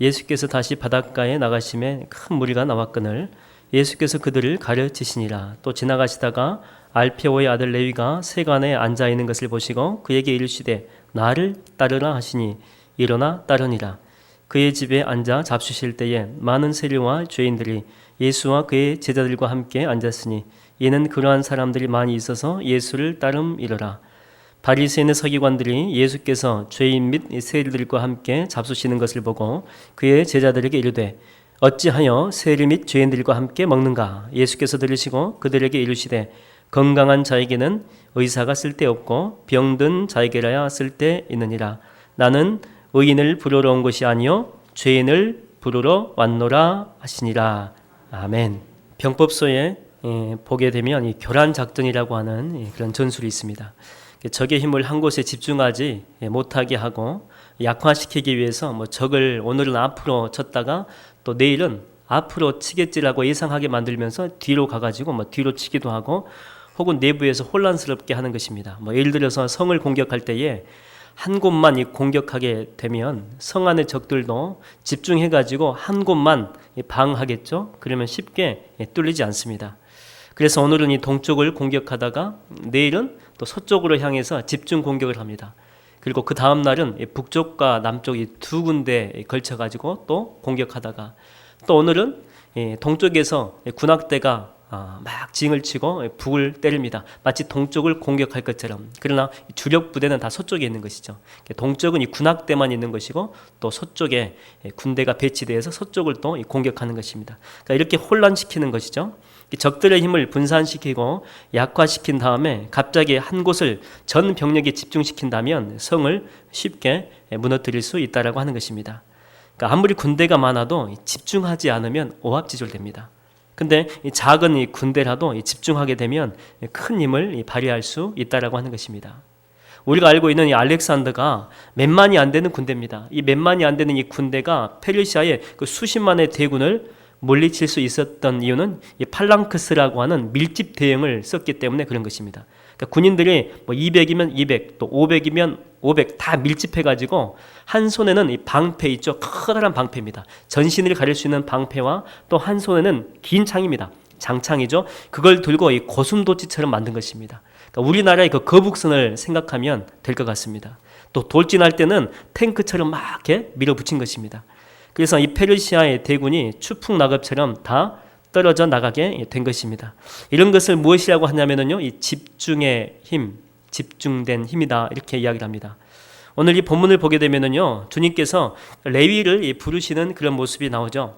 예수께서 다시 바닷가에 나가심에 큰 무리가 나왔거늘 예수께서 그들을 가르치시니라. 또 지나가시다가 알페오의 아들 레위가 세관에 앉아 있는 것을 보시고 그에게 이르시되 나를 따르라 하시니 일어나 따르니라. 그의 집에 앉아 잡수실 때에 많은 세리와 죄인들이 예수와 그의 제자들과 함께 앉았으니 이는 그러한 사람들이 많이 있어서 예수를 따름이러라. 바리새인의 서기관들이 예수께서 죄인 및 세리들과 함께 잡수시는 것을 보고 그의 제자들에게 이르되 어찌하여 세리 및 죄인들과 함께 먹는가? 예수께서 들으시고 그들에게 이르시되 건강한 자에게는 의사가 쓸데없고 병든 자에게라야 쓸데있느니라. 나는 의인을 부르러 온 것이 아니요 죄인을 부르러 왔노라 하시니라. 아멘. 병법서에 보게 되면 이 교란 작전이라고 하는 그런 전술이 있습니다. 적의 힘을 한 곳에 집중하지 못하게 하고 약화시키기 위해서 적을 오늘은 앞으로 쳤다가 또 내일은 앞으로 치겠지라고 예상하게 만들면서 뒤로 가가지고 뒤로 치기도 하고 혹은 내부에서 혼란스럽게 하는 것입니다. 예를 들어서 성을 공격할 때에 한 곳만 공격하게 되면 성 안의 적들도 집중해가지고 한 곳만 방하겠죠. 그러면 쉽게 뚫리지 않습니다. 그래서 오늘은 이 동쪽을 공격하다가 내일은 또 서쪽으로 향해서 집중 공격을 합니다. 그리고 그 다음 날은 북쪽과 남쪽 이 두 군데에 걸쳐가지고 또 공격하다가 또 오늘은 동쪽에서 군악대가 막 징을 치고 북을 때립니다. 마치 동쪽을 공격할 것처럼. 그러나 주력 부대는 다 서쪽에 있는 것이죠. 동쪽은 이 군악대만 있는 것이고 또 서쪽에 군대가 배치되어서 서쪽을 또 공격하는 것입니다. 그러니까 이렇게 혼란시키는 것이죠. 적들의 힘을 분산시키고 약화시킨 다음에 갑자기 한 곳을 전 병력에 집중시킨다면 성을 쉽게 무너뜨릴 수 있다라고 하는 것입니다. 그러니까 아무리 군대가 많아도 집중하지 않으면 오합지졸됩니다. 근데 이 작은 이 군대라도 집중하게 되면 큰 힘을 발휘할 수 있다라고 하는 것입니다. 우리가 알고 있는 이 알렉산더가 몇만이 안 되는 군대입니다. 이 몇만이 안 되는 이 군대가 페르시아의 그 수십만의 대군을 물리칠 수 있었던 이유는 이 팔랑크스라고 하는 밀집 대형을 썼기 때문에 그런 것입니다. 그러니까 군인들이 200이면 200, 또 500이면 500 다 밀집해가지고 한 손에는 이 방패 있죠. 커다란 방패입니다. 전신을 가릴 수 있는 방패와 또 한 손에는 긴 창입니다. 장창이죠. 그걸 들고 이 고슴도치처럼 만든 것입니다. 그러니까 우리나라의 그 거북선을 생각하면 될 것 같습니다. 또 돌진할 때는 탱크처럼 막 이렇게 밀어붙인 것입니다. 그래서 이 페르시아의 대군이 추풍낙엽처럼 다 떨어져 나가게 된 것입니다. 이런 것을 무엇이라고 하냐면요, 이 집중의 힘, 집중된 힘이다 이렇게 이야기를 합니다. 오늘 이 본문을 보게 되면요, 주님께서 레위를 부르시는 그런 모습이 나오죠.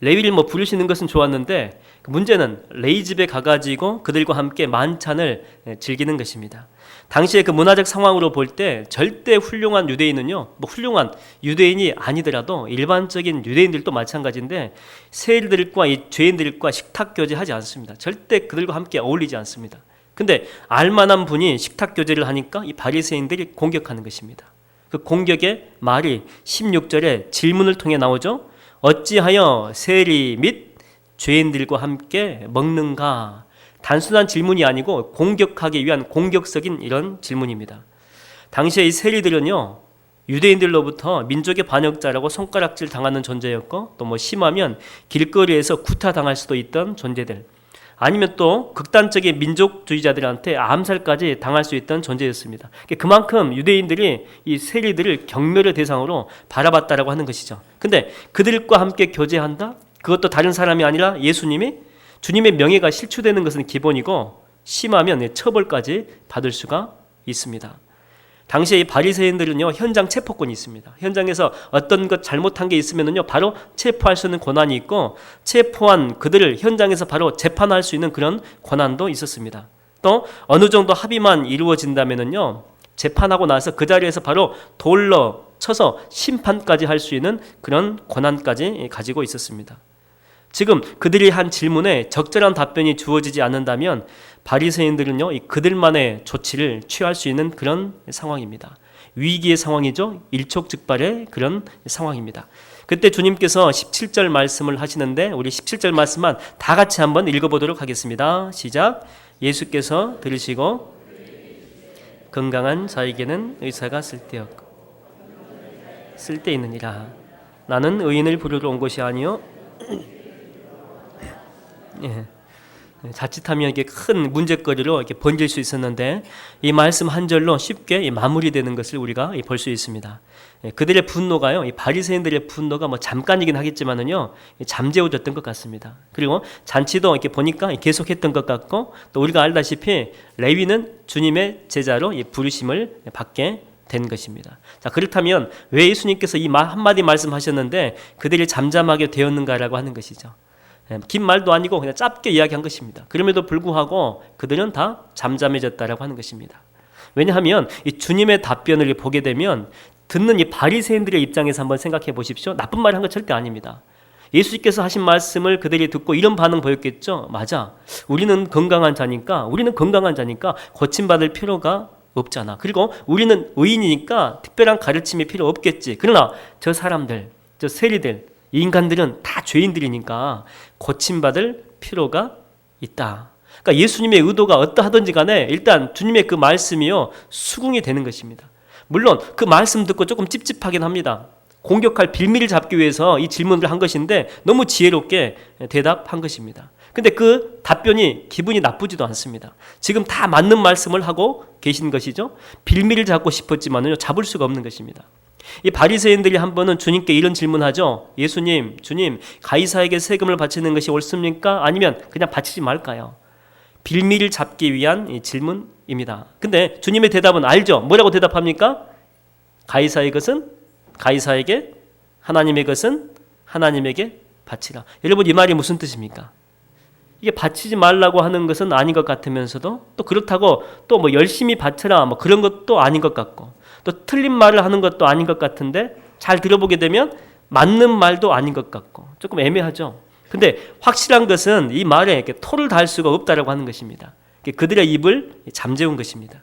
레위를 부르시는 것은 좋았는데 문제는 레위 집에 가가지고 그들과 함께 만찬을 즐기는 것입니다. 당시에 그 문화적 상황으로 볼 때 절대 훌륭한 유대인은요, 훌륭한 유대인이 아니더라도 일반적인 유대인들도 마찬가지인데 세리들과 이 죄인들과 식탁 교제하지 않습니다. 절대 그들과 함께 어울리지 않습니다. 근데 알만한 분이 식탁 교제를 하니까 이 바리새인들이 공격하는 것입니다. 그 공격의 말이 16절에 질문을 통해 나오죠. 어찌하여 세리 및 죄인들과 함께 먹는가? 단순한 질문이 아니고 공격하기 위한 공격적인 이런 질문입니다. 당시에 이 세리들은요, 유대인들로부터 민족의 반역자라고 손가락질 당하는 존재였고 또 심하면 길거리에서 구타당할 수도 있던 존재들, 아니면 또 극단적인 민족주의자들한테 암살까지 당할 수 있던 존재였습니다. 그만큼 유대인들이 이 세리들을 경멸의 대상으로 바라봤다라고 하는 것이죠. 근데 그들과 함께 교제한다? 그것도 다른 사람이 아니라 예수님이, 주님의 명예가 실추되는 것은 기본이고 심하면 처벌까지 받을 수가 있습니다. 당시에 이 바리새인들은요, 현장 체포권이 있습니다. 현장에서 어떤 것 잘못한 게 있으면요, 바로 체포할 수 있는 권한이 있고 체포한 그들을 현장에서 바로 재판할 수 있는 그런 권한도 있었습니다. 또 어느 정도 합의만 이루어진다면요, 재판하고 나서 그 자리에서 바로 돌로 쳐서 심판까지 할 수 있는 그런 권한까지 가지고 있었습니다. 지금 그들이 한 질문에 적절한 답변이 주어지지 않는다면 바리새인들은요, 그들만의 조치를 취할 수 있는 그런 상황입니다. 위기의 상황이죠. 일촉즉발의 그런 상황입니다. 그때 주님께서 17절 말씀을 하시는데 우리 17절 말씀만 다 같이 한번 읽어보도록 하겠습니다. 시작. 예수께서 들으시고 건강한 자에게는 의사가 쓸데있느니라. 나는 의인을 부르러 온 것이 아니요 예. 자칫하면 이게 큰 문제거리로 이렇게 번질 수 있었는데 이 말씀 한 절로 쉽게 마무리되는 것을 우리가 볼 수 있습니다. 그들의 분노가요, 이 바리새인들의 분노가 뭐 잠깐이긴 하겠지만은요, 잠재워졌던 것 같습니다. 그리고 잔치도 이렇게 보니까 계속했던 것 같고, 또 우리가 알다시피 레위는 주님의 제자로 부르심을 받게 된 것입니다. 자, 그렇다면 왜 예수님께서 이 한마디 말씀하셨는데 그들이 잠잠하게 되었는가라고 하는 것이죠. 긴 말도 아니고 그냥 짧게 이야기한 것입니다. 그럼에도 불구하고 그들은 다 잠잠해졌다라고 하는 것입니다. 왜냐하면 이 주님의 답변을 보게 되면 듣는 이 바리새인들의 입장에서 한번 생각해 보십시오. 나쁜 말 한 거 절대 아닙니다. 예수님께서 하신 말씀을 그들이 듣고 이런 반응 보였겠죠. 맞아, 우리는 건강한 자니까 고침받을 필요가 없잖아. 그리고 우리는 의인이니까 특별한 가르침이 필요 없겠지. 그러나 저 사람들, 저 세리들, 이 인간들은 다 죄인들이니까 고침받을 필요가 있다. 그러니까 예수님의 의도가 어떠하든지 간에 일단 주님의 그 말씀이요, 수긍이 되는 것입니다. 물론 그 말씀 듣고 조금 찝찝하긴 합니다. 공격할 빌미를 잡기 위해서 이 질문을 한 것인데 너무 지혜롭게 대답한 것입니다. 근데 그 답변이 기분이 나쁘지도 않습니다. 지금 다 맞는 말씀을 하고 계신 것이죠. 빌미를 잡고 싶었지만요, 잡을 수가 없는 것입니다. 이 바리새인들이 한 번은 주님께 이런 질문하죠. 예수님, 주님, 가이사에게 세금을 바치는 것이 옳습니까? 아니면 그냥 바치지 말까요? 빌미를 잡기 위한 이 질문입니다. 근데 주님의 대답은 알죠? 뭐라고 대답합니까? 가이사의 것은 가이사에게, 하나님의 것은 하나님에게 바치라. 여러분, 이 말이 무슨 뜻입니까? 이게 바치지 말라고 하는 것은 아닌 것 같으면서도 또 그렇다고 또 뭐 열심히 바쳐라 뭐 그런 것도 아닌 것 같고, 또 틀린 말을 하는 것도 아닌 것 같은데 잘 들어보게 되면 맞는 말도 아닌 것 같고 조금 애매하죠. 근데 확실한 것은 이 말에 이렇게 토를 달 수가 없다라고 하는 것입니다. 그들의 입을 잠재운 것입니다.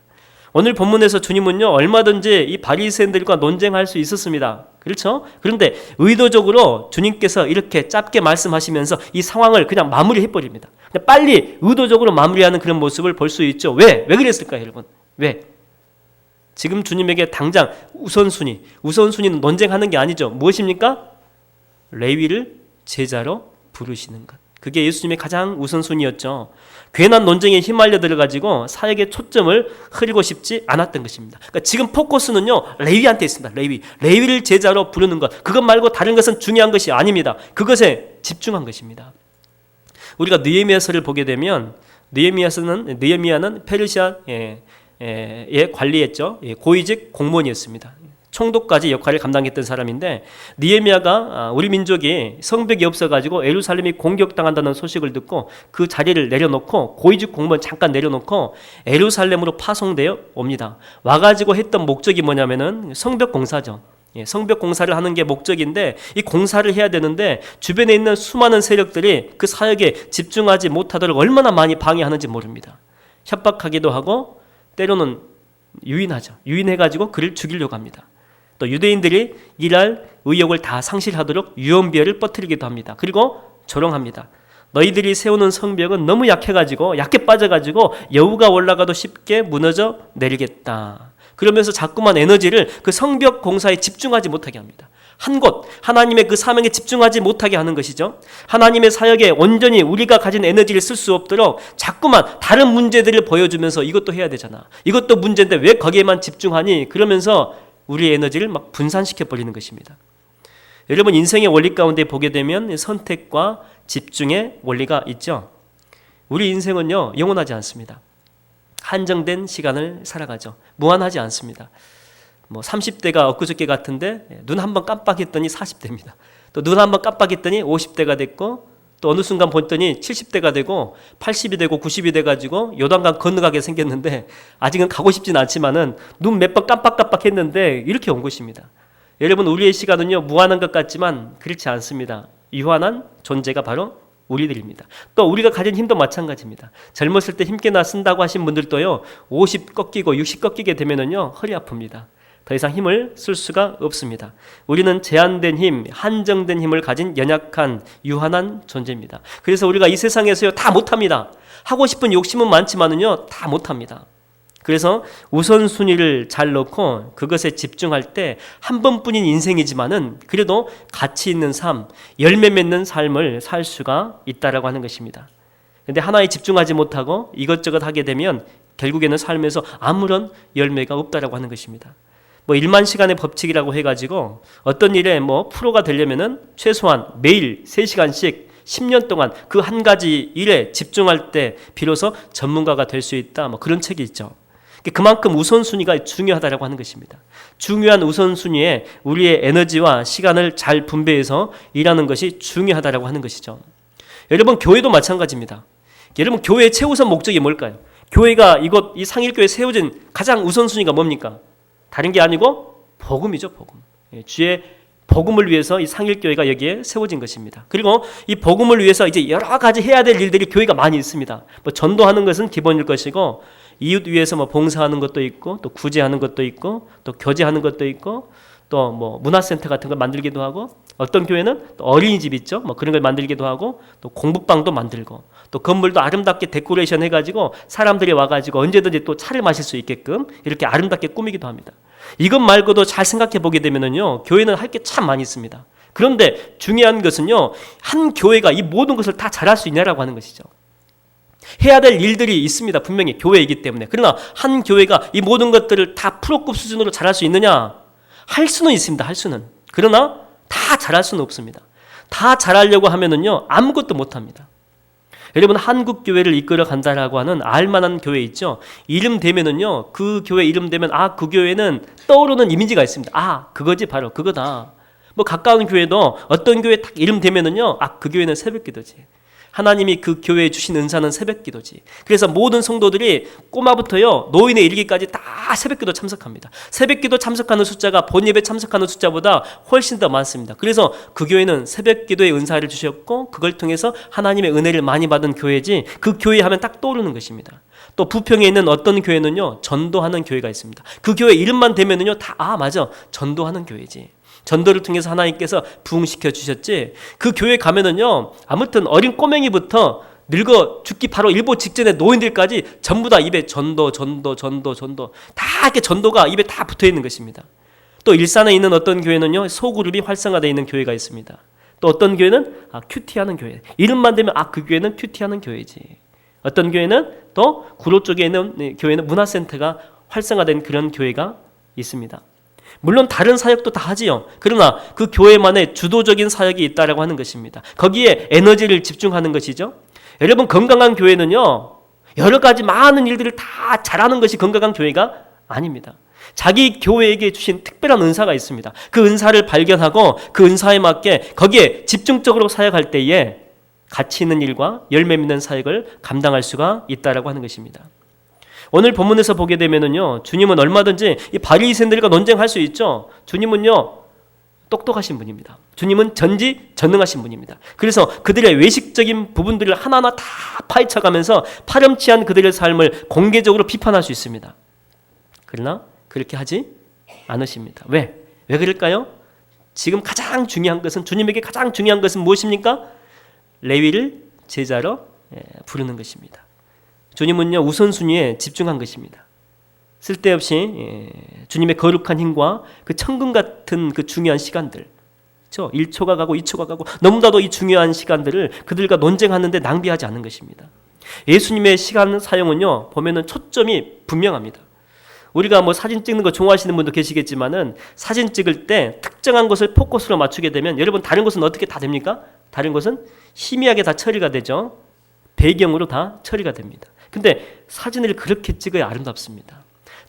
오늘 본문에서 주님은요, 얼마든지 이 바리새인들과 논쟁할 수 있었습니다. 그렇죠? 그런데 의도적으로 주님께서 이렇게 짧게 말씀하시면서 이 상황을 그냥 마무리해버립니다. 그냥 빨리 의도적으로 마무리하는 그런 모습을 볼 수 있죠. 왜 그랬을까요, 여러분? 왜? 지금 주님에게 당장 우선순위는 논쟁하는 게 아니죠. 무엇입니까? 레위를 제자로 부르시는 것. 그게 예수님의 가장 우선순위였죠. 괜한 논쟁에 휘말려 들어가지고 사역의 초점을 흐리고 싶지 않았던 것입니다. 그러니까 지금 포커스는요, 레위한테 있습니다. 레위를 제자로 부르는 것. 그것 말고 다른 것은 중요한 것이 아닙니다. 그것에 집중한 것입니다. 우리가 느헤미야서를 보게 되면 느헤미야는 페르시아에 관리했죠. 고위직 공무원이었습니다. 총독까지 역할을 감당했던 사람인데, 느헤미야가 우리 민족이 성벽이 없어가지고 예루살렘이 공격당한다는 소식을 듣고 그 자리를 내려놓고 고위직 공무원 잠깐 내려놓고 예루살렘으로 파송되어 옵니다. 와가지고 했던 목적이 뭐냐면은 성벽 공사죠. 성벽 공사를 하는 게 목적인데, 이 공사를 해야 되는데 주변에 있는 수많은 세력들이 그 사역에 집중하지 못하도록 얼마나 많이 방해하는지 모릅니다. 협박하기도 하고 때로는 유인해가지고 그를 죽이려고 합니다. 또 유대인들이 일할 의욕을 다 상실하도록 유언비어를 퍼뜨리기도 합니다. 그리고 조롱합니다. 너희들이 세우는 성벽은 너무 약해 빠져가지고 여우가 올라가도 쉽게 무너져 내리겠다. 그러면서 자꾸만 에너지를 그 성벽 공사에 집중하지 못하게 합니다. 한 곳, 하나님의 그 사명에 집중하지 못하게 하는 것이죠. 하나님의 사역에 온전히 우리가 가진 에너지를 쓸 수 없도록 자꾸만 다른 문제들을 보여주면서 이것도 해야 되잖아, 이것도 문제인데 왜 거기에만 집중하니? 그러면서 우리의 에너지를 막 분산시켜 버리는 것입니다. 여러분, 인생의 원리 가운데 보게 되면 선택과 집중의 원리가 있죠. 우리 인생은요, 영원하지 않습니다. 한정된 시간을 살아가죠. 무한하지 않습니다. 30대가 엊그저께 같은데 눈 한번 깜빡했더니 40대입니다. 또 눈 한번 깜빡했더니 50대가 됐고, 또 어느 순간 봤더니 70대가 되고 80이 되고 90이 돼가지고 요단강 건너가게 생겼는데, 아직은 가고 싶진 않지만은 눈 몇 번 깜빡깜빡했는데 이렇게 온 것입니다. 여러분, 우리의 시간은요, 무한한 것 같지만 그렇지 않습니다. 유한한 존재가 바로 우리들입니다. 또 우리가 가진 힘도 마찬가지입니다. 젊었을 때 힘께나 쓴다고 하신 분들도요, 50 꺾이고 60 꺾이게 되면은요, 허리 아픕니다. 더 이상 힘을 쓸 수가 없습니다. 우리는 제한된 힘, 한정된 힘을 가진 연약한 유한한 존재입니다. 그래서 우리가 이 세상에서요, 다 못합니다. 하고 싶은 욕심은 많지만은요, 다 못합니다. 그래서 우선순위를 잘 놓고 그것에 집중할 때 한 번뿐인 인생이지만은 그래도 가치 있는 삶, 열매 맺는 삶을 살 수가 있다라고 하는 것입니다. 근데 하나에 집중하지 못하고 이것저것 하게 되면 결국에는 삶에서 아무런 열매가 없다라고 하는 것입니다. 1만 시간의 법칙이라고 해가지고 어떤 일에 프로가 되려면은 최소한 매일 3시간씩 10년 동안 그 한 가지 일에 집중할 때 비로소 전문가가 될 수 있다. 그런 책이 있죠. 그만큼 우선순위가 중요하다고 하는 것입니다. 중요한 우선순위에 우리의 에너지와 시간을 잘 분배해서 일하는 것이 중요하다고 하는 것이죠. 여러분, 교회도 마찬가지입니다. 여러분, 교회의 최우선 목적이 뭘까요? 교회가 이 상일교회에 세워진 가장 우선순위가 뭡니까? 다른 게 아니고 복음이죠. 복음. 주의 복음을 위해서 이 상일교회가 여기에 세워진 것입니다. 그리고 이 복음을 위해서 이제 여러 가지 해야 될 일들이 교회가 많이 있습니다. 전도하는 것은 기본일 것이고, 이웃 위해서 봉사하는 것도 있고, 또 구제하는 것도 있고, 또 교제하는 것도 있고, 또 문화센터 같은 걸 만들기도 하고, 어떤 교회는 또 어린이집 있죠. 그런 걸 만들기도 하고, 또 공부방도 만들고, 또 건물도 아름답게 데코레이션 해가지고 사람들이 와가지고 언제든지 또 차를 마실 수 있게끔 이렇게 아름답게 꾸미기도 합니다. 이것 말고도 잘 생각해 보게 되면은요, 교회는 할 게 참 많이 있습니다. 그런데 중요한 것은요, 한 교회가 이 모든 것을 다 잘할 수 있냐라고 하는 것이죠. 해야 될 일들이 있습니다. 분명히 교회이기 때문에. 그러나 한 교회가 이 모든 것들을 다 프로급 수준으로 잘할 수 있느냐? 할 수는 있습니다. 할 수는. 그러나 다 잘할 수는 없습니다. 다 잘하려고 하면은요, 아무것도 못합니다. 여러분, 한국 교회를 이끌어 간다라고 하는 알만한 교회 있죠. 이름 되면은요, 그 교회 이름 되면 그 교회는 떠오르는 이미지가 있습니다. 그거지, 바로 그거다. 가까운 교회도 어떤 교회 딱 이름 되면은요, 그 교회는 새벽기도지. 하나님이 그 교회에 주신 은사는 새벽기도지. 그래서 모든 성도들이 꼬마부터요, 노인에 이르기까지 다 새벽기도 참석합니다. 새벽기도 참석하는 숫자가 본예배 참석하는 숫자보다 훨씬 더 많습니다. 그래서 그 교회는 새벽기도의 은사를 주셨고, 그걸 통해서 하나님의 은혜를 많이 받은 교회지, 그 교회 하면 딱 떠오르는 것입니다. 또 부평에 있는 어떤 교회는요, 전도하는 교회가 있습니다. 그 교회 이름만 되면은요, 맞아, 전도하는 교회지. 전도를 통해서 하나님께서 부흥시켜 주셨지. 그 교회 가면은요, 아무튼 어린 꼬맹이부터 늙어 죽기 바로 일보 직전에 노인들까지 전부 다 입에 전도 다 이렇게 전도가 입에 다 붙어 있는 것입니다. 또 일산에 있는 어떤 교회는요, 소그룹이 활성화되어 있는 교회가 있습니다. 또 어떤 교회는 큐티하는 교회. 이름만 되면 그 교회는 큐티하는 교회지. 어떤 교회는 또 구로 쪽에 있는 교회는 문화센터가 활성화된 그런 교회가 있습니다. 물론 다른 사역도 다 하지요. 그러나 그 교회만의 주도적인 사역이 있다라고 하는 것입니다. 거기에 에너지를 집중하는 것이죠. 여러분, 건강한 교회는요, 여러 가지 많은 일들을 다 잘하는 것이 건강한 교회가 아닙니다. 자기 교회에게 주신 특별한 은사가 있습니다. 그 은사를 발견하고 그 은사에 맞게 거기에 집중적으로 사역할 때에 가치 있는 일과 열매 맺는 사역을 감당할 수가 있다라고 하는 것입니다. 오늘 본문에서 보게 되면은요, 주님은 얼마든지 이 바리새인들과 논쟁할 수 있죠. 주님은요, 똑똑하신 분입니다. 주님은 전지전능하신 분입니다. 그래서 그들의 외식적인 부분들을 하나하나 다 파헤쳐가면서 파렴치한 그들의 삶을 공개적으로 비판할 수 있습니다. 그러나 그렇게 하지 않으십니다. 왜 그럴까요? 지금 가장 중요한 것은, 주님에게 가장 중요한 것은 무엇입니까? 레위를 제자로 부르는 것입니다. 주님은요, 우선순위에 집중한 것입니다. 쓸데없이 주님의 거룩한 힘과 그 천금 같은 그 중요한 시간들, 그렇죠? 1초가 가고 2초가 가고 너무나도 이 중요한 시간들을 그들과 논쟁하는데 낭비하지 않은 것입니다. 예수님의 시간 사용은요, 보면은 초점이 분명합니다. 우리가 사진 찍는 거 좋아하시는 분도 계시겠지만은, 사진 찍을 때 특정한 것을 포커스로 맞추게 되면, 여러분, 다른 것은 어떻게 다 됩니까? 다른 것은 희미하게 다 처리가 되죠. 배경으로 다 처리가 됩니다. 근데 사진을 그렇게 찍어야 아름답습니다.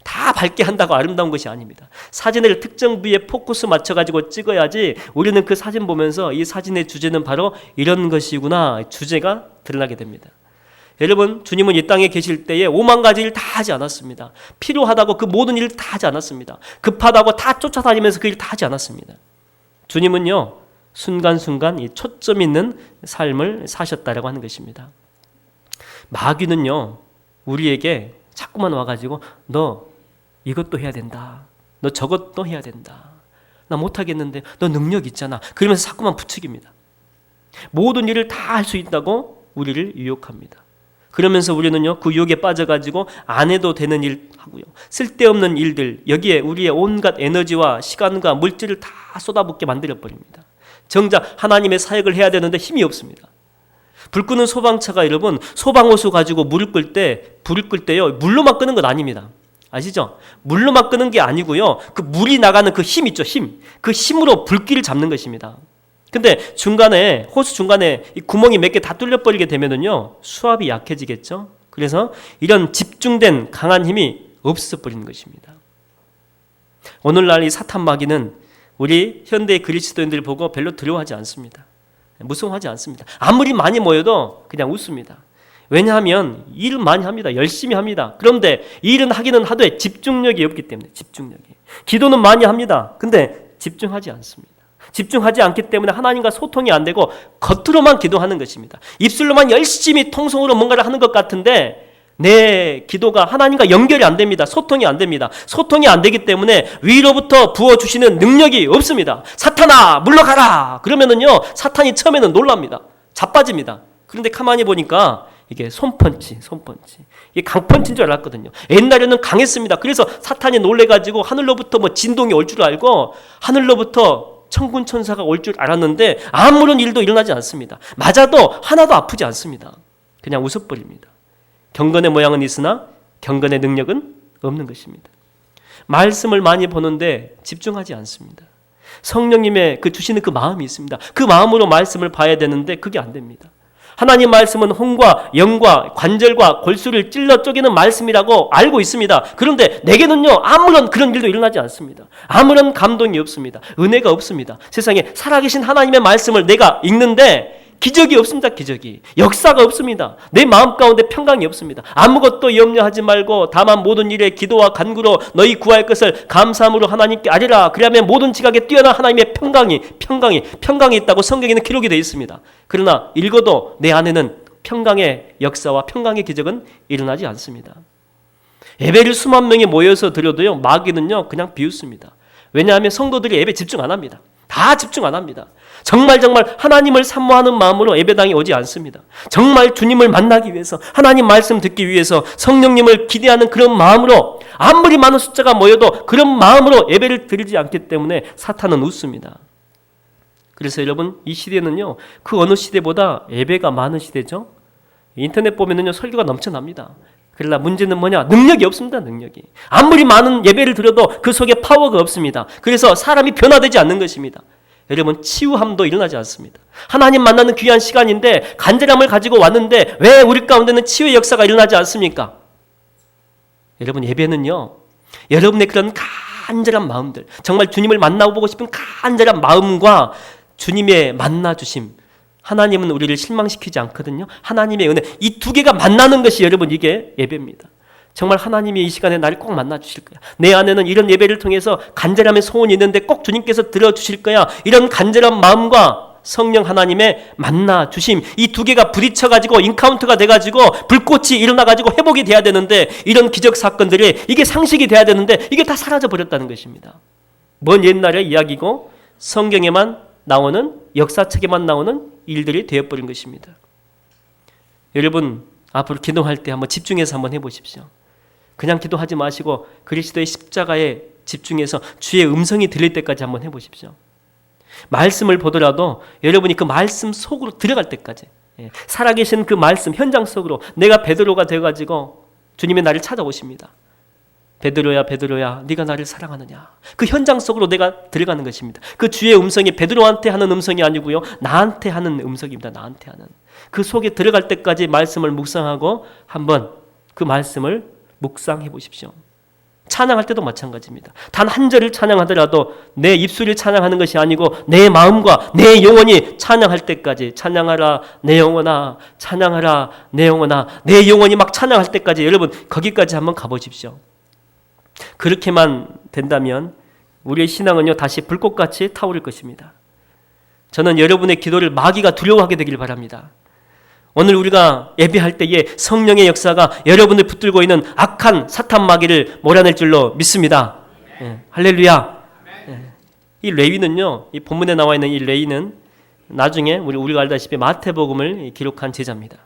다 밝게 한다고 아름다운 것이 아닙니다. 사진을 특정 부위에 포커스 맞춰가지고 찍어야지 우리는 그 사진 보면서 이 사진의 주제는 바로 이런 것이구나, 주제가 드러나게 됩니다. 여러분, 주님은 이 땅에 계실 때에 5만 가지 일 다 하지 않았습니다. 필요하다고 그 모든 일을 다 하지 않았습니다. 급하다고 다 쫓아다니면서 그 일 다 하지 않았습니다. 주님은요, 순간순간 이 초점 있는 삶을 사셨다라고 하는 것입니다. 마귀는요, 우리에게 자꾸만 와가지고 너 이것도 해야 된다, 너 저것도 해야 된다, 나 못하겠는데 너 능력 있잖아, 그러면서 자꾸만 부추깁니다. 모든 일을 다 할 수 있다고 우리를 유혹합니다. 그러면서 우리는요 그 유혹에 빠져가지고 안 해도 되는 일 하고요, 쓸데없는 일들, 여기에 우리의 온갖 에너지와 시간과 물질을 다 쏟아붓게 만들어 버립니다. 정작 하나님의 사역을 해야 되는데 힘이 없습니다. 불 끄는 소방차가 여러분 소방호수 가지고 불을 끌 때요 물로만 끄는 건 아닙니다. 아시죠? 물로만 끄는 게 아니고요, 그 물이 나가는 그 힘 있죠, 힘. 그 힘으로 불길을 잡는 것입니다. 근데 중간에, 호수 중간에 이 구멍이 몇 개 다 뚫려버리게 되면은요 수압이 약해지겠죠. 그래서 이런 집중된 강한 힘이 없어 버리는 것입니다. 오늘날 이 사탄 마귀는 우리 현대 그리스도인들 보고 별로 두려워하지 않습니다. 무서워하지 않습니다. 아무리 많이 모여도 그냥 웃습니다. 왜냐하면 일을 많이 합니다. 열심히 합니다. 그런데 일은 하기는 하되 집중력이 없기 때문에, 집중력이. 기도는 많이 합니다. 근데 집중하지 않습니다. 집중하지 않기 때문에 하나님과 소통이 안 되고 겉으로만 기도하는 것입니다. 입술로만 열심히 통성으로 뭔가를 하는 것 같은데 내 기도가 하나님과 연결이 안 됩니다. 소통이 안 됩니다. 소통이 안 되기 때문에 위로부터 부어주시는 능력이 없습니다. 사탄아 물러가라 그러면은요 사탄이 처음에는 놀랍니다. 자빠집니다. 그런데 가만히 보니까 이게 손펀치. 이게 강펀치인 줄 알았거든요. 옛날에는 강했습니다. 그래서 사탄이 놀래가지고 하늘로부터 뭐 진동이 올 줄 알고 하늘로부터 천군 천사가 올 줄 알았는데 아무런 일도 일어나지 않습니다. 맞아도 하나도 아프지 않습니다. 그냥 웃어버립니다. 경건의 모양은 있으나 경건의 능력은 없는 것입니다. 말씀을 많이 보는데 집중하지 않습니다. 성령님의 그 주시는 그 마음이 있습니다. 그 마음으로 말씀을 봐야 되는데 그게 안 됩니다. 하나님 말씀은 혼과 영과 관절과 골수를 찔러 쪼개는 말씀이라고 알고 있습니다. 그런데 내게는요 아무런 그런 일도 일어나지 않습니다. 아무런 감동이 없습니다. 은혜가 없습니다. 세상에 살아계신 하나님의 말씀을 내가 읽는데 기적이 없습니다. 기적이. 역사가 없습니다. 내 마음 가운데 평강이 없습니다. 아무것도 염려하지 말고 다만 모든 일에 기도와 간구로 너희 구할 것을 감사함으로 하나님께 아뢰라. 그러면 모든 지각에 뛰어난 하나님의 평강이 있다고 성경에는 기록이 되어 있습니다. 그러나 읽어도 내 안에는 평강의 역사와 평강의 기적은 일어나지 않습니다. 예배를 수만 명이 모여서 드려도요 마귀는요 그냥 비웃습니다. 왜냐하면 성도들이 예배 집중 안 합니다. 다 집중 안 합니다. 정말 하나님을 사모하는 마음으로 예배당에 오지 않습니다. 정말 주님을 만나기 위해서, 하나님 말씀 듣기 위해서 성령님을 기대하는 그런 마음으로 아무리 많은 숫자가 모여도 그런 마음으로 예배를 드리지 않기 때문에 사탄은 웃습니다. 그래서 여러분 이 시대는요 그 어느 시대보다 예배가 많은 시대죠. 인터넷 보면은요 설교가 넘쳐납니다. 그러나 문제는 뭐냐? 능력이 없습니다. 능력이. 아무리 많은 예배를 드려도 그 속에 파워가 없습니다. 그래서 사람이 변화되지 않는 것입니다. 여러분 치유함도 일어나지 않습니다. 하나님 만나는 귀한 시간인데 간절함을 가지고 왔는데 왜 우리 가운데는 치유의 역사가 일어나지 않습니까? 여러분 예배는요 여러분의 그런 간절한 마음들, 정말 주님을 만나보고 싶은 간절한 마음과 주님의 만나주심, 하나님은 우리를 실망시키지 않거든요. 하나님의 은혜, 이 두 개가 만나는 것이 여러분 이게 예배입니다. 정말 하나님이 이 시간에 나를 꼭 만나주실 거야. 내 안에는 이런 예배를 통해서 간절함의 소원이 있는데 꼭 주님께서 들어주실 거야. 이런 간절한 마음과 성령 하나님의 만나주심, 이 두 개가 부딪혀가지고 인카운트가 돼가지고 불꽃이 일어나가지고 회복이 돼야 되는데 이런 기적 사건들이 이게 상식이 돼야 되는데 이게 다 사라져버렸다는 것입니다. 먼 옛날의 이야기고 성경에만 나오는, 역사책에만 나오는 일들이 되어버린 것입니다. 여러분 앞으로 기도할 때 한번 집중해서 한번 해보십시오. 그냥 기도하지 마시고 그리스도의 십자가에 집중해서 주의 음성이 들릴 때까지 한번 해보십시오. 말씀을 보더라도 여러분이 그 말씀 속으로 들어갈 때까지, 살아계신 그 말씀 현장 속으로 내가 베드로가 되어가지고 주님의 나를 찾아오십니다. 베드로야 베드로야 네가 나를 사랑하느냐. 그 현장 속으로 내가 들어가는 것입니다. 그 주의 음성이 베드로한테 하는 음성이 아니고요 나한테 하는 음성입니다. 나한테 하는. 그 속에 들어갈 때까지 말씀을 묵상하고 한번 그 말씀을 묵상해 보십시오. 찬양할 때도 마찬가지입니다. 단 한 절을 찬양하더라도 내 입술이 찬양하는 것이 아니고 내 마음과 내 영혼이 찬양할 때까지, 찬양하라 내 영혼아, 찬양하라 내 영혼아, 내 영혼이 막 찬양할 때까지 여러분 거기까지 한번 가보십시오. 그렇게만 된다면 우리의 신앙은요 다시 불꽃같이 타오를 것입니다. 저는 여러분의 기도를 마귀가 두려워하게 되길 바랍니다. 오늘 우리가 예배할 때에 성령의 역사가 여러분을 붙들고 있는 악한 사탄 마귀를 몰아낼 줄로 믿습니다. 할렐루야. 이 레위는요, 이 본문에 나와 있는 이 레위는 나중에 우리가 알다시피 마태복음을 기록한 제자입니다.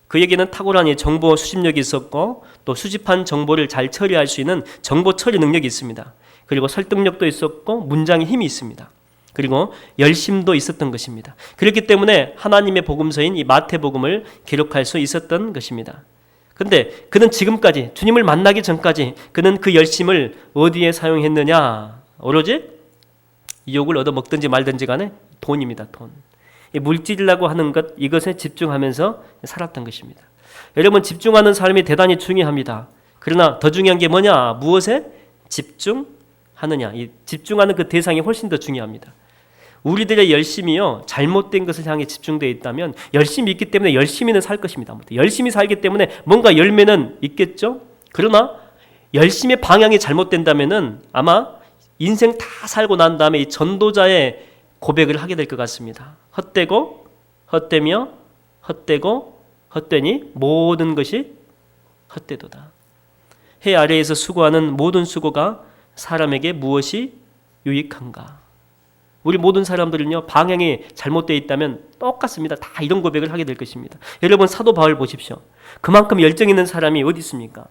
그에게는 탁월한 이 정보 수집력이 있었고 또 수집한 정보를 잘 처리할 수 있는 정보 처리 능력이 있습니다. 그리고 설득력도 있었고 문장의 힘이 있습니다. 그리고 열심도 있었던 것입니다. 그렇기 때문에 하나님의 복음서인 이 마태복음을 기록할 수 있었던 것입니다. 그런데 그는 지금까지 주님을 만나기 전까지 그는 그 열심을 어디에 사용했느냐? 오로지 유혹을 얻어먹든지 말든지 간에 돈입니다. 돈. 이 물질이라고 하는 것, 이것에 집중하면서 살았던 것입니다. 여러분, 집중하는 삶이 대단히 중요합니다. 그러나 더 중요한 게 뭐냐? 무엇에 집중하느냐? 이 집중하는 그 대상이 훨씬 더 중요합니다. 우리들의 열심이요, 잘못된 것을 향해 집중되어 있다면 열심히 있기 때문에 열심히는 살 것입니다. 열심히 살기 때문에 뭔가 열매는 있겠죠? 그러나 열심의 방향이 잘못된다면은 아마 인생 다 살고 난 다음에 이 전도자의 고백을 하게 될 것 같습니다. 헛되고 헛되며 헛되고 헛되니 모든 것이 헛되도다. 해 아래에서 수고하는 모든 수고가 사람에게 무엇이 유익한가? 우리 모든 사람들은요, 방향이 잘못되어 있다면 똑같습니다. 다 이런 고백을 하게 될 것입니다. 여러분, 사도 바울 보십시오. 그만큼 열정 있는 사람이 어디 있습니까?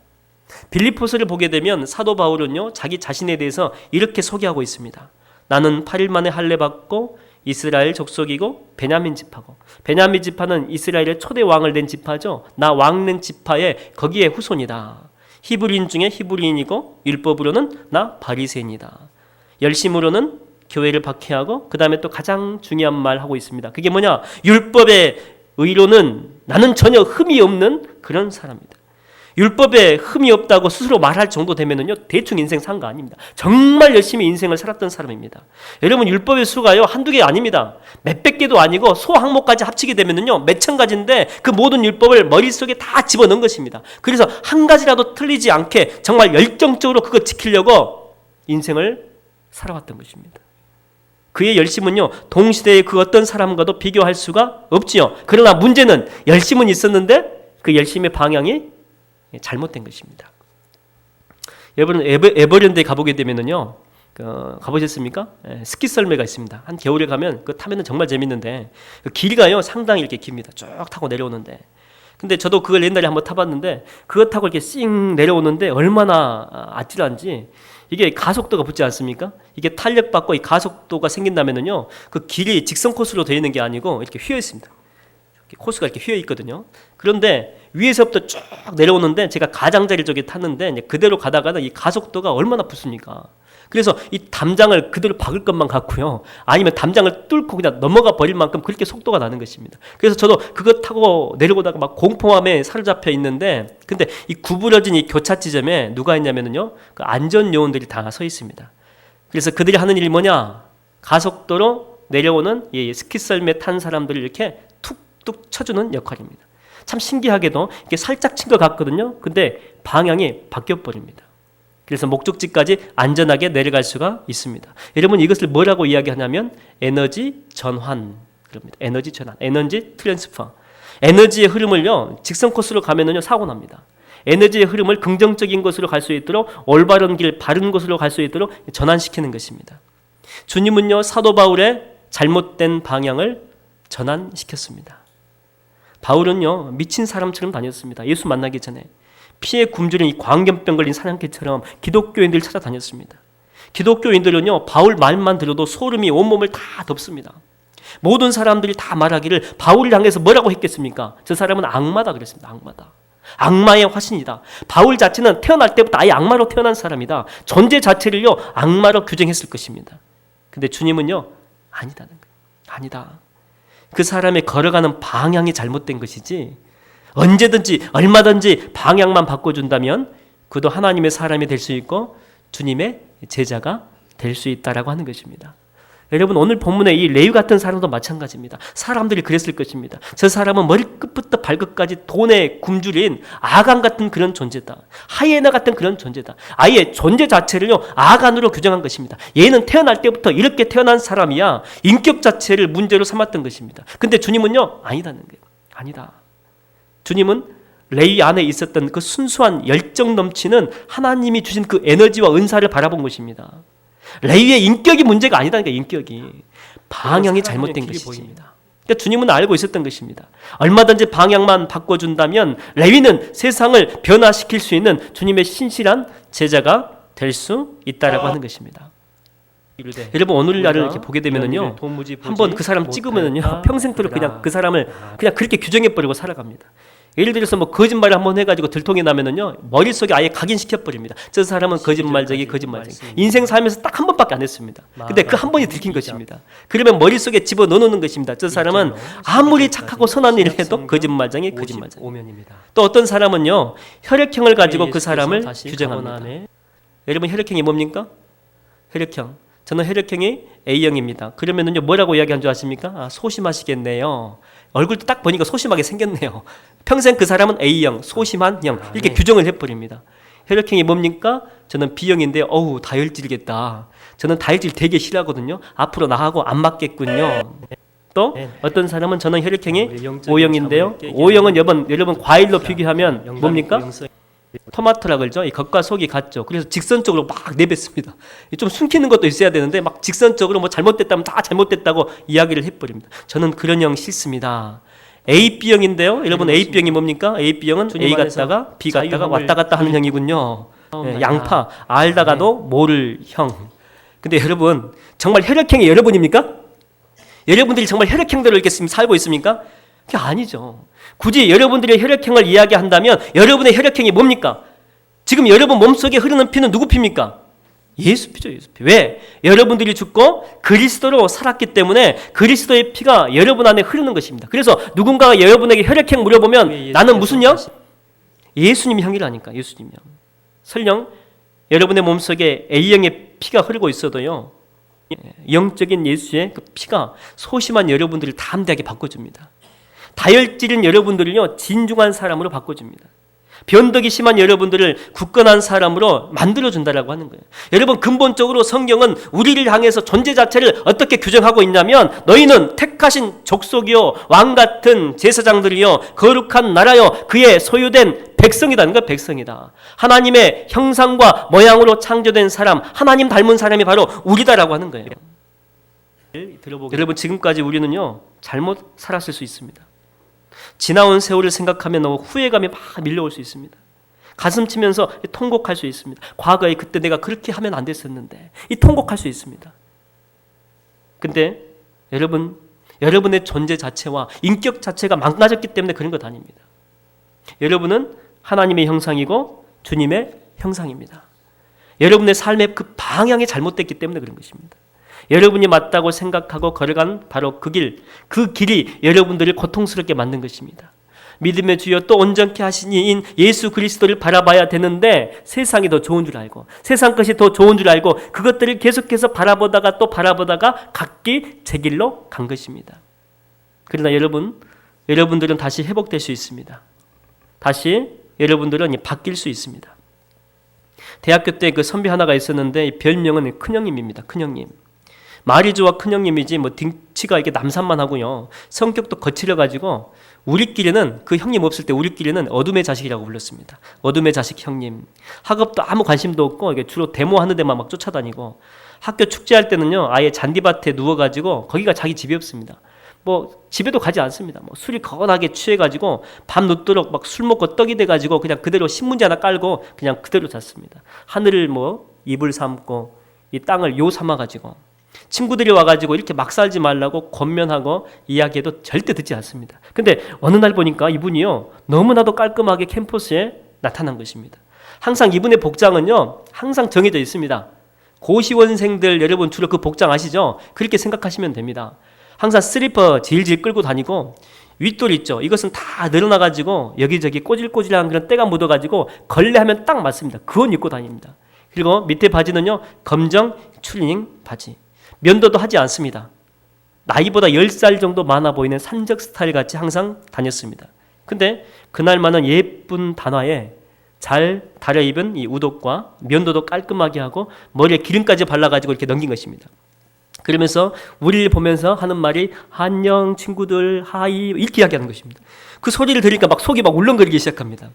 빌립보서를 보게 되면 사도 바울은요, 자기 자신에 대해서 이렇게 소개하고 있습니다. 나는 8일 만에 할례 받고 이스라엘 족속이고 베냐민 지파고, 베냐민 지파는 이스라엘의 초대 왕을 낸 지파죠. 나 왕 낸 지파의 거기에 후손이다. 히브리인 중에 히브리인이고 율법으로는 나 바리새인이다. 열심으로는 교회를 박해하고 그 다음에 또 가장 중요한 말 하고 있습니다. 그게 뭐냐? 율법의 의로는 나는 전혀 흠이 없는 그런 사람이다. 율법에 흠이 없다고 스스로 말할 정도 되면은요, 대충 인생 산 거 아닙니다. 정말 열심히 인생을 살았던 사람입니다. 여러분, 율법의 수가요, 한두 개 아닙니다. 몇백 개도 아니고 소 항목까지 합치게 되면은요, 몇천 가지인데 그 모든 율법을 머릿속에 다 집어넣은 것입니다. 그래서 한 가지라도 틀리지 않게 정말 열정적으로 그거 지키려고 인생을 살아왔던 것입니다. 그의 열심은요, 동시대의 그 어떤 사람과도 비교할 수가 없지요. 그러나 문제는 열심은 있었는데 그 열심의 방향이 잘못된 것입니다. 여러분, 에버랜드에 가보게 되면은요, 가보셨습니까? 스키 썰매가 있습니다. 한 겨울에 가면 그거 타면은 정말 재밌는데 그 길이가요 상당히 이렇게 깁니다. 쭉 타고 내려오는데. 근데 저도 그걸 옛날에 한번 타봤는데 그거 타고 이렇게 씩 내려오는데 얼마나 아찔한지. 이게 가속도가 붙지 않습니까? 이게 탄력받고 이 가속도가 생긴다면은요, 그 길이 직선 코스로 되어 있는 게 아니고 이렇게 휘어 있습니다. 코스가 이렇게 휘어 있거든요. 그런데 위에서부터 쭉 내려오는데 제가 가장자리 쪽에 탔는데 이제 그대로 가다가는 이 가속도가 얼마나 붙습니까? 그래서 이 담장을 그대로 박을 것만 같고요. 아니면 담장을 뚫고 그냥 넘어가 버릴 만큼 그렇게 속도가 나는 것입니다. 그래서 저도 그거 타고 내려오다가 막 공포함에 사로잡혀 있는데, 근데 이 구부러진 이 교차 지점에 누가 있냐면요, 그 안전 요원들이 다 서 있습니다. 그래서 그들이 하는 일이 뭐냐? 가속도로 내려오는 이 스키 썰매 탄 사람들을 이렇게 툭툭 쳐주는 역할입니다. 참 신기하게도 이게 살짝 친 것 같거든요. 근데 방향이 바뀌어 버립니다. 그래서 목적지까지 안전하게 내려갈 수가 있습니다. 여러분, 이것을 뭐라고 이야기하냐면 에너지 전환. 그럽니다. 에너지 전환, 에너지 트랜스퍼. 에너지의 흐름을요, 직선 코스로 가면은요, 사고 납니다. 에너지의 흐름을 긍정적인 것으로 갈 수 있도록, 올바른 길, 바른 곳으로 갈 수 있도록 전환시키는 것입니다. 주님은요, 사도 바울의 잘못된 방향을 전환시켰습니다. 바울은요, 미친 사람처럼 다녔습니다. 예수 만나기 전에 피에 굶주린 이 광견병 걸린 사냥개처럼 기독교인들 찾아다녔습니다. 기독교인들은요, 바울 말만 들어도 소름이 온몸을 다 덮습니다. 모든 사람들이 다 말하기를 바울을 향해서 뭐라고 했겠습니까? 저 사람은 악마다 그랬습니다. 악마다. 악마의 화신이다. 바울 자체는 태어날 때부터 아예 악마로 태어난 사람이다. 존재 자체를요, 악마로 규정했을 것입니다. 근데 주님은요, 아니다는 거예요. 아니다. 그 사람의 걸어가는 방향이 잘못된 것이지, 언제든지 얼마든지 방향만 바꿔준다면 그도 하나님의 사람이 될 수 있고 주님의 제자가 될 수 있다라고 하는 것입니다. 여러분, 오늘 본문의 이 레위 같은 사람도 마찬가지입니다. 사람들이 그랬을 것입니다. 저 사람은 머리끝부터 발끝까지 돈에 굶주린 아간 같은 그런 존재다. 하이에나 같은 그런 존재다. 아예 존재 자체를요, 아간으로 규정한 것입니다. 얘는 태어날 때부터 이렇게 태어난 사람이야. 인격 자체를 문제로 삼았던 것입니다. 근데 주님은요, 아니다는 거예요. 아니다. 주님은 레위 안에 있었던 그 순수한 열정 넘치는 하나님이 주신 그 에너지와 은사를 바라본 것입니다. 레위의 인격이 문제가 아니다니까. 인격이 방향이 잘못된 것이지. 그러니까 주님은 알고 있었던 것입니다. 얼마든지 방향만 바꿔준다면 레위는 세상을 변화시킬 수 있는 주님의 신실한 제자가 될 수 있다라고 하는 것입니다. 여러분 오늘날을 이렇게 보게 되면은요, 한번 그 사람 찍으면은요 평생토록 그냥 그 사람을 그냥 그렇게 규정해 버리고 살아갑니다. 예를 들어서 뭐 거짓말을 한번 해가지고 들통이 나면은요 머릿속에 아예 각인시켜 버립니다. 저 사람은 거짓말쟁이. 인생 살면서 딱 한 번밖에 안 했습니다. 근데 그 한 번이 들킨 것입니다. 그러면 머릿속에 집어 넣어놓는 것입니다. 저 사람은 아무리 착하고 선한 일을 해도 거짓말쟁이. 또 어떤 사람은요 혈액형을 가지고 그 사람을 규정합니다. 여러분 혈액형이 뭡니까? 혈액형. 저는 혈액형이 A형입니다. 그러면은요 뭐라고 이야기한 줄 아십니까? 소심하시겠네요. 얼굴도 딱 보니까 소심하게 생겼네요. 평생 그 사람은 A형, 소심한 형 이렇게 규정을 해버립니다. 혈액형이 뭡니까? 저는 B형인데 어우 다혈질이겠다. 저는 다혈질 되게 싫어하거든요. 앞으로 나하고 안 맞겠군요. 또 어떤 사람은 저는 혈액형이 O형인데요. O형은 여러분 과일로 비교하면 뭡니까? 토마토라 그러죠. 이 겉과 속이 같죠. 그래서 직선적으로 막 내뱉습니다. 좀 숨기는 것도 있어야 되는데 막 직선적으로 뭐 잘못됐다면 다 잘못됐다고 이야기를 해버립니다. 저는 그런 형 싫습니다. AB형인데요. 여러분 AB형이 뭡니까? AB형은 A 갔다가 B 갔다가 왔다 갔다 하는 형이군요. 양파 알다가도 모를 형. 근데 여러분 정말 혈액형이 여러분입니까? 여러분들이 정말 혈액형대로 이렇게 살고 있습니까? 그게 아니죠. 굳이 여러분들의 혈액형을 이야기한다면 여러분의 혈액형이 뭡니까? 지금 여러분 몸속에 흐르는 피는 누구 피입니까? 예수 피죠. 예수 피. 왜? 여러분들이 죽고 그리스도로 살았기 때문에 그리스도의 피가 여러분 안에 흐르는 것입니다. 그래서 누군가가 여러분에게 혈액형 물어보면 나는 무슨 형? 예수님 형이라니까. 예수님 형. 설령 여러분의 몸속에 A형의 피가 흐르고 있어도요 영적인 예수의 그 피가 소심한 여러분들을 담대하게 바꿔줍니다. 다혈질인 여러분들을요 진중한 사람으로 바꿔줍니다. 변덕이 심한 여러분들을 굳건한 사람으로 만들어준다라고 하는 거예요. 여러분 근본적으로 성경은 우리를 향해서 존재 자체를 어떻게 규정하고 있냐면 너희는 택하신 족속이요 왕같은 제사장들이요 거룩한 나라요 그의 소유된 백성이다. 그러니까 백성이다. 하나님의 형상과 모양으로 창조된 사람, 하나님 닮은 사람이 바로 우리다라고 하는 거예요. 여러분 지금까지 우리는요 잘못 살았을 수 있습니다. 지나온 세월을 생각하면 후회감이 막 밀려올 수 있습니다. 가슴 치면서 통곡할 수 있습니다. 과거에 그때 내가 그렇게 하면 안 됐었는데 이 통곡할 수 있습니다. 근데 여러분의 존재 자체와 인격 자체가 망가졌기 때문에 그런 것 아닙니다. 여러분은 하나님의 형상이고 주님의 형상입니다. 여러분의 삶의 그 방향이 잘못됐기 때문에 그런 것입니다. 여러분이 맞다고 생각하고 걸어간 바로 그 길이 여러분들을 고통스럽게 만든 것입니다. 믿음의 주여 또 온전케 하신 이인 예수 그리스도를 바라봐야 되는데 세상이 더 좋은 줄 알고 세상 것이 더 좋은 줄 알고 그것들을 계속해서 바라보다가 또 바라보다가 각기 제 길로 간 것입니다. 그러나 여러분들은 다시 회복될 수 있습니다. 다시 여러분들은 바뀔 수 있습니다. 대학교 때 그 선배 하나가 있었는데 별명은 큰형님입니다. 큰형님. 말이 좋아 큰형님이지 뭐 딩치가 이게 남산만 하고요. 성격도 거칠어가지고 우리끼리는 그 형님 없을 때 우리끼리는 어둠의 자식이라고 불렀습니다. 어둠의 자식 형님. 학업도 아무 관심도 없고 이게 주로 데모하는 데만 막 쫓아다니고 학교 축제할 때는요 아예 잔디밭에 누워가지고 거기가 자기 집이었습니다. 뭐 집에도 가지 않습니다. 뭐 술이 거나게 취해가지고 밤 늦도록 막 술 먹고 떡이 돼가지고 그냥 그대로 신문지 하나 깔고 그냥 그대로 잤습니다. 하늘을 뭐 입을 삼고 이 땅을 요 삼아가지고 친구들이 와가지고 이렇게 막 살지 말라고 권면하고 이야기해도 절대 듣지 않습니다. 근데 어느 날 보니까 이분이요 너무나도 깔끔하게 캠퍼스에 나타난 것입니다. 항상 이분의 복장은요 항상 정해져 있습니다. 고시원생들 여러분 주로 그 복장 아시죠? 그렇게 생각하시면 됩니다. 항상 슬리퍼 질질 끌고 다니고 윗돌 있죠. 이것은 다 늘어나가지고 여기저기 꼬질꼬질한 그런 때가 묻어가지고 걸레하면 딱 맞습니다. 그건 입고 다닙니다. 그리고 밑에 바지는요 검정 추리닝 바지. 면도도 하지 않습니다. 나이보다 10살 정도 많아 보이는 산적 스타일 같이 항상 다녔습니다. 근데 그날만은 예쁜 단화에 잘 다려입은 이 우독과 면도도 깔끔하게 하고 머리에 기름까지 발라가지고 이렇게 넘긴 것입니다. 그러면서 우리를 보면서 하는 말이 안녕 친구들 하이 이렇게 이야기하는 것입니다. 그 소리를 들으니까 막 속이 막 울렁거리기 시작합니다.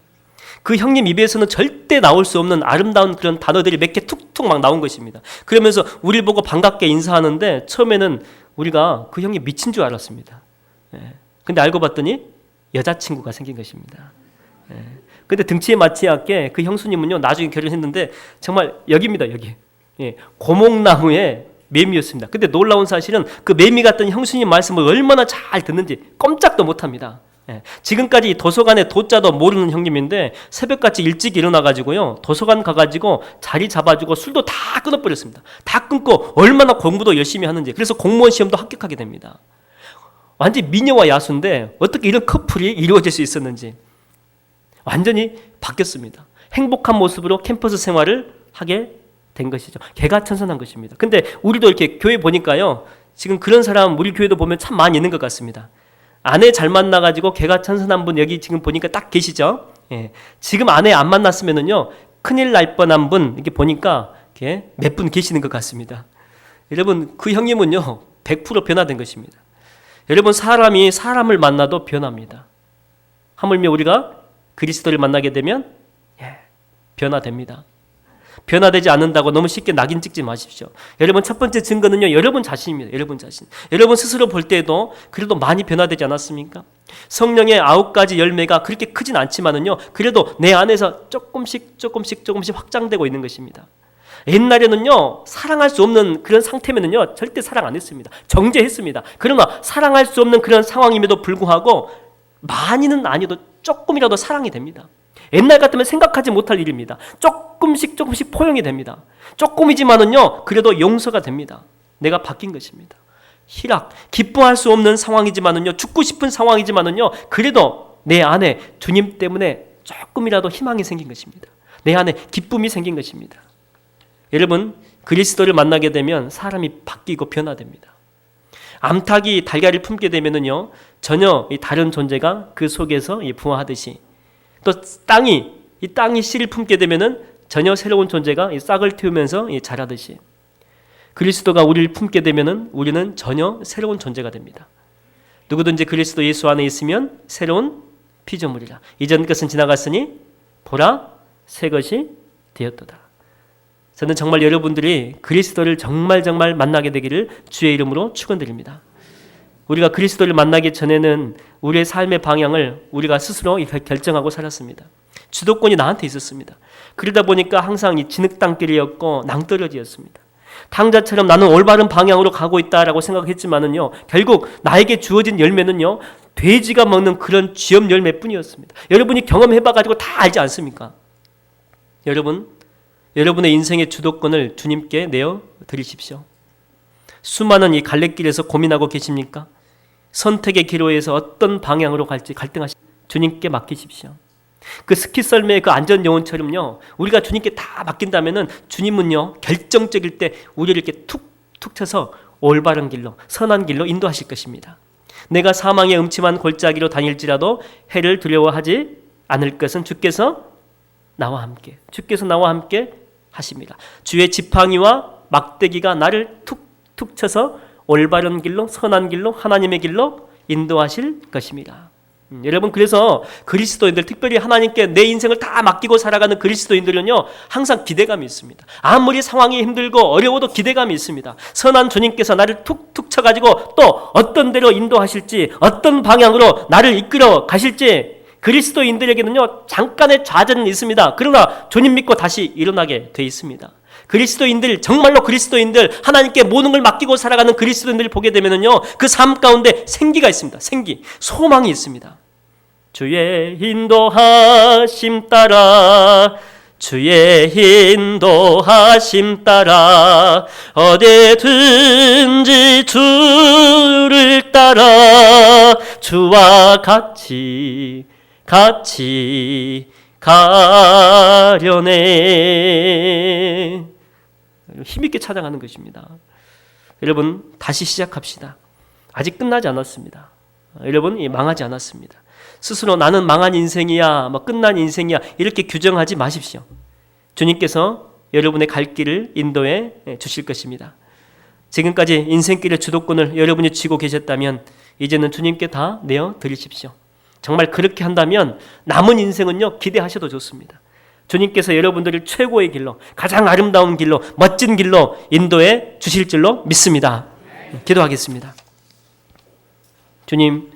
그 형님 입에서는 절대 나올 수 없는 아름다운 그런 단어들이 몇 개 툭툭 막 나온 것입니다. 그러면서 우리를 보고 반갑게 인사하는데 처음에는 우리가 그 형님 미친 줄 알았습니다. 근데 알고 봤더니 여자친구가 생긴 것입니다. 근데 등치에 맞지 않게 그 형수님은요, 나중에 결혼했는데 정말 여기입니다, 여기. 고목나무의 매미였습니다. 근데 놀라운 사실은 그 매미 같던 형수님 말씀을 얼마나 잘 듣는지 꼼짝도 못합니다. 지금까지 도서관에 도자도 모르는 형님인데 새벽같이 일찍 일어나가지고요, 도서관 가가지고 자리 잡아주고 술도 다 끊어버렸습니다. 다 끊고 얼마나 공부도 열심히 하는지. 그래서 공무원 시험도 합격하게 됩니다. 완전히 미녀와 야수인데 어떻게 이런 커플이 이루어질 수 있었는지 완전히 바뀌었습니다. 행복한 모습으로 캠퍼스 생활을 하게 된 것이죠. 개가천선한 것입니다. 근데 우리도 이렇게 교회 보니까요, 지금 그런 사람 우리 교회도 보면 참 많이 있는 것 같습니다. 아내 잘 만나가지고 개가천선한 분 여기 지금 보니까 딱 계시죠? 지금 아내 안 만났으면은요, 큰일 날 뻔한 분 이렇게 보니까 몇 분 계시는 것 같습니다. 여러분, 그 형님은요 100% 변화된 것입니다. 여러분, 사람이 사람을 만나도 변합니다. 하물며 우리가 그리스도를 만나게 되면 변화됩니다. 변화되지 않는다고 너무 쉽게 낙인 찍지 마십시오. 여러분, 첫 번째 증거는요, 여러분 자신입니다. 여러분 자신. 여러분 스스로 볼 때에도 그래도 많이 변화되지 않았습니까? 성령의 9가지 열매가 그렇게 크진 않지만은요, 그래도 내 안에서 조금씩 확장되고 있는 것입니다. 옛날에는요, 사랑할 수 없는 그런 상태면은요, 절대 사랑 안 했습니다. 정죄했습니다. 그러나 사랑할 수 없는 그런 상황임에도 불구하고 많이는 아니어도 조금이라도 사랑이 됩니다. 옛날 같으면 생각하지 못할 일입니다. 조금씩 포용이 됩니다. 조금이지만은요, 그래도 용서가 됩니다. 내가 바뀐 것입니다. 희락, 기뻐할 수 없는 상황이지만은요, 죽고 싶은 상황이지만은요, 그래도 내 안에 주님 때문에 조금이라도 희망이 생긴 것입니다. 내 안에 기쁨이 생긴 것입니다. 여러분, 그리스도를 만나게 되면 사람이 바뀌고 변화됩니다. 암탉이 달걀을 품게 되면은요, 전혀 다른 존재가 그 속에서 부화하듯이, 또 이 땅이 씨를 품게 되면은 전혀 새로운 존재가 싹을 틔우면서 자라듯이, 그리스도가 우리를 품게 되면은 우리는 전혀 새로운 존재가 됩니다. 누구든지 그리스도 예수 안에 있으면 새로운 피조물이라. 이전 것은 지나갔으니 보라 새 것이 되었도다. 저는 정말 여러분들이 그리스도를 정말 만나게 되기를 주의 이름으로 축원드립니다. 우리가 그리스도를 만나기 전에는 우리의 삶의 방향을 우리가 스스로 결정하고 살았습니다. 주도권이 나한테 있었습니다. 그러다 보니까 항상 이 진흙탕길이었고 낭떠러지였습니다. 탕자처럼 나는 올바른 방향으로 가고 있다라고 생각했지만은요, 결국 나에게 주어진 열매는요, 돼지가 먹는 그런 쥐염 열매뿐이었습니다. 여러분이 경험해봐가지고 다 알지 않습니까? 여러분의 인생의 주도권을 주님께 내어 드리십시오. 수많은 이 갈래길에서 고민하고 계십니까? 선택의 기로에서 어떤 방향으로 갈지 갈등하십시오. 주님께 맡기십시오. 그 스키 썰매의 그 안전 요원처럼요, 우리가 주님께 다 맡긴다면은 주님은요, 결정적일 때 우리를 이렇게 툭툭 쳐서 올바른 길로, 선한 길로 인도하실 것입니다. 내가 사망의 음침한 골짜기로 다닐지라도 해를 두려워하지 않을 것은 주께서 나와 함께 하십니다. 주의 지팡이와 막대기가 나를 툭툭 쳐서 올바른 길로, 선한 길로, 하나님의 길로 인도하실 것입니다. 여러분, 그래서 그리스도인들, 특별히 하나님께 내 인생을 다 맡기고 살아가는 그리스도인들은요, 항상 기대감이 있습니다. 아무리 상황이 힘들고 어려워도 기대감이 있습니다. 선한 주님께서 나를 툭툭 쳐가지고 또 어떤 데로 인도하실지, 어떤 방향으로 나를 이끌어 가실지, 그리스도인들에게는요, 잠깐의 좌절은 있습니다. 그러나 주님 믿고 다시 일어나게 돼 있습니다. 그리스도인들, 정말로 그리스도인들, 하나님께 모든 걸 맡기고 살아가는 그리스도인들을 보게 되면은요, 그 삶 가운데 생기가 있습니다. 소망이 있습니다. 주의 인도하심 따라, 어디든지 주를 따라 주와 같이 가려네. 힘있게 찬양하는 것입니다. 여러분, 다시 시작합시다. 아직 끝나지 않았습니다. 여러분, 망하지 않았습니다. 스스로 나는 망한 인생이야, 끝난 인생이야, 이렇게 규정하지 마십시오. 주님께서 여러분의 갈 길을 인도해 주실 것입니다. 지금까지 인생길의 주도권을 여러분이 쥐고 계셨다면 이제는 주님께 다 내어 드리십시오. 정말 그렇게 한다면 남은 인생은요, 기대하셔도 좋습니다. 주님께서 여러분들을 최고의 길로, 가장 아름다운 길로, 멋진 길로 인도해 주실 줄로 믿습니다. 기도하겠습니다. 주님,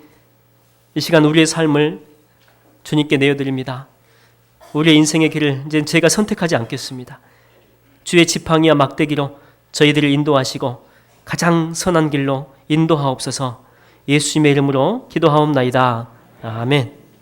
이 시간 우리의 삶을 주님께 내어드립니다. 우리의 인생의 길을 이제 제가 선택하지 않겠습니다. 주의 지팡이와 막대기로 저희들을 인도하시고 가장 선한 길로 인도하옵소서. 예수님의 이름으로 기도하옵나이다. 아멘.